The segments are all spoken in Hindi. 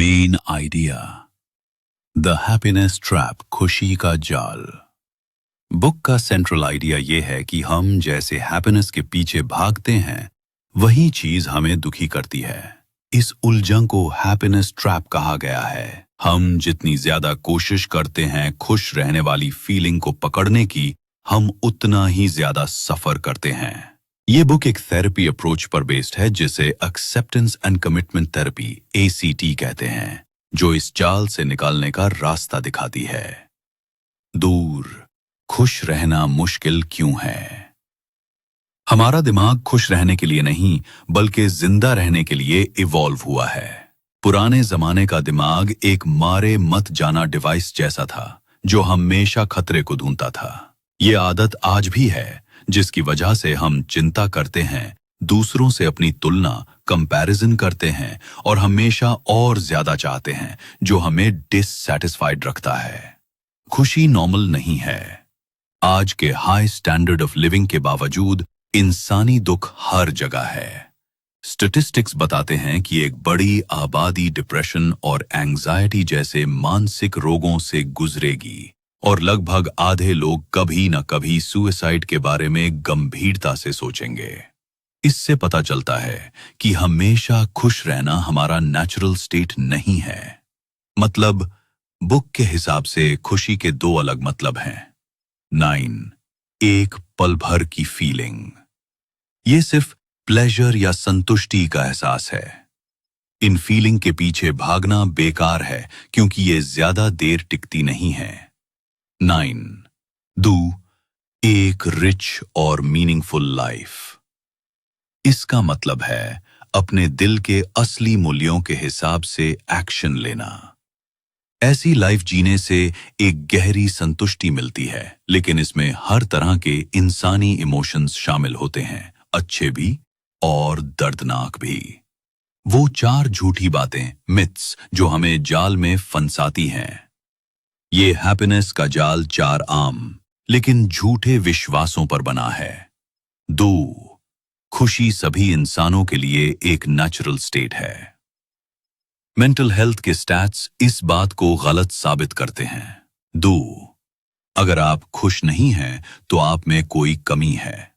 Main idea, the happiness trap, खुशी का जाल। बुक का सेंट्रल आइडिया ये है कि हम जैसे हैप्पीनेस के पीछे भागते हैं, वही चीज हमें दुखी करती है। इस उलझन को हैप्पीनेस ट्रैप कहा गया है। हम जितनी ज्यादा कोशिश करते हैं खुश रहने वाली फीलिंग को पकड़ने की, हम उतना ही ज्यादा सफर करते हैं। ये बुक एक थेरेपी अप्रोच पर बेस्ड है जिसे acceptance and commitment therapy ACT कहते हैं, जो इस जाल से निकालने का रास्ता दिखाती है। दूर, खुश रहना मुश्किल क्यों है? हमारा दिमाग खुश रहने के लिए नहीं, बल्कि जिंदा रहने के लिए इवॉल्व हुआ है। पुराने जमाने का दिमाग एक मारे मत जाना डिवाइस जैसा था, जो हमेशा खतरे को ढूंढता था। ये आदत आज भी है, जिसकी वजह से हम चिंता करते हैं, दूसरों से अपनी तुलना, कंपैरिजन करते हैं और हमेशा और ज्यादा चाहते हैं, जो हमें डिससैटिस्फाइड रखता है। खुशी नॉर्मल नहीं है। आज के हाई स्टैंडर्ड ऑफ लिविंग के बावजूद इंसानी दुख हर जगह है। स्टैटिस्टिक्स बताते हैं कि एक बड़ी आबादी डिप्रेशन और एंजाइटी जैसे मानसिक रोगों से गुजरेगी और लगभग आधे लोग कभी न कभी सुसाइड के बारे में गंभीरता से सोचेंगे। इससे पता चलता है कि हमेशा खुश रहना हमारा नेचुरल स्टेट नहीं है। मतलब, बुक के हिसाब से खुशी के दो अलग मतलब हैं। 9, एक पल भर की फीलिंग। ये सिर्फ प्लेजर या संतुष्टि का एहसास है। इन फीलिंग के पीछे भागना बेकार है, क्योंकि ये ज्यादा देर टिकती नहीं है। 9, एक रिच और मीनिंगफुल लाइफ। इसका मतलब है अपने दिल के असली मूल्यों के हिसाब से एक्शन लेना। ऐसी लाइफ जीने से एक गहरी संतुष्टि मिलती है, लेकिन इसमें हर तरह के इंसानी इमोशंस शामिल होते हैं, अच्छे भी और दर्दनाक भी। वो 4 झूठी बातें, मिथ्स, जो हमें जाल में फंसाती हैं। ये हैप्पीनेस का जाल 4 आम लेकिन झूठे विश्वासों पर बना है। 2, खुशी सभी इंसानों के लिए एक नेचुरल स्टेट है। मेंटल हेल्थ के स्टैट्स इस बात को गलत साबित करते हैं। 2, अगर आप खुश नहीं हैं तो आप में कोई कमी है।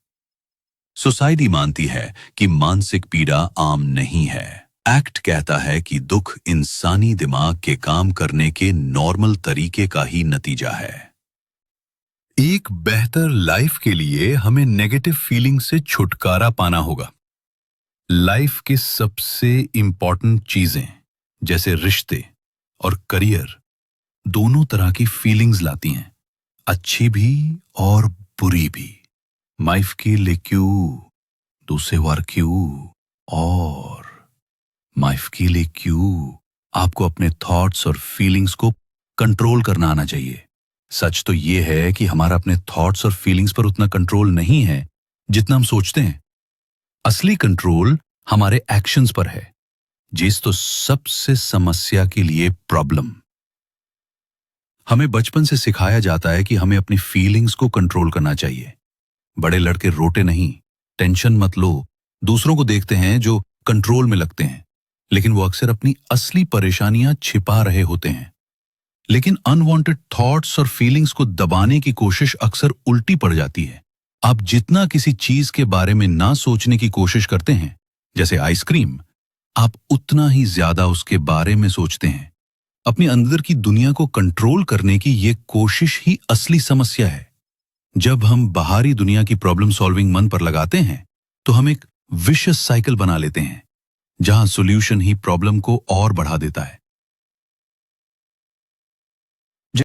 सोसाइटी मानती है कि मानसिक पीड़ा आम नहीं है। एक्ट कहता है कि दुख इंसानी दिमाग के काम करने के नॉर्मल तरीके का ही नतीजा है। एक बेहतर लाइफ के लिए हमें नेगेटिव फीलिंग से छुटकारा पाना होगा। लाइफ के सबसे इंपॉर्टेंट चीजें जैसे रिश्ते और करियर दोनों तरह की फीलिंग्स लाती हैं, अच्छी भी और बुरी भी। माइफ की लिक्यू दूसरे वार क्यू और माइफ की लिक्यू। आपको अपने थॉट्स और फीलिंग्स को कंट्रोल करना आना चाहिए। सच तो ये है कि हमारा अपने थॉट्स और फीलिंग्स पर उतना कंट्रोल नहीं है जितना हम सोचते हैं। असली कंट्रोल हमारे एक्शंस पर है, जिस तो सबसे समस्या के लिए प्रॉब्लम। हमें बचपन से सिखाया जाता है कि हमें अपनी फीलिंग्स को कंट्रोल करना चाहिए। बड़े लड़के रोते नहीं, टेंशन मत लो। दूसरों को देखते हैं जो कंट्रोल में लगते हैं, लेकिन वो अक्सर अपनी असली परेशानियां छिपा रहे होते हैं। लेकिन अनवांटेड थॉट्स और फीलिंग्स को दबाने की कोशिश अक्सर उल्टी पड़ जाती है। आप जितना किसी चीज के बारे में ना सोचने की कोशिश करते हैं, जैसे आइसक्रीम, आप उतना ही ज्यादा उसके बारे में सोचते हैं। अपने अंदर की दुनिया को कंट्रोल करने की ये कोशिश ही असली समस्या है। जब हम बाहरी दुनिया की प्रॉब्लम सॉल्विंग मन पर लगाते हैं, तो हम एक विशियस साइकिल बना लेते हैं, जहां सॉल्यूशन ही प्रॉब्लम को और बढ़ा देता है।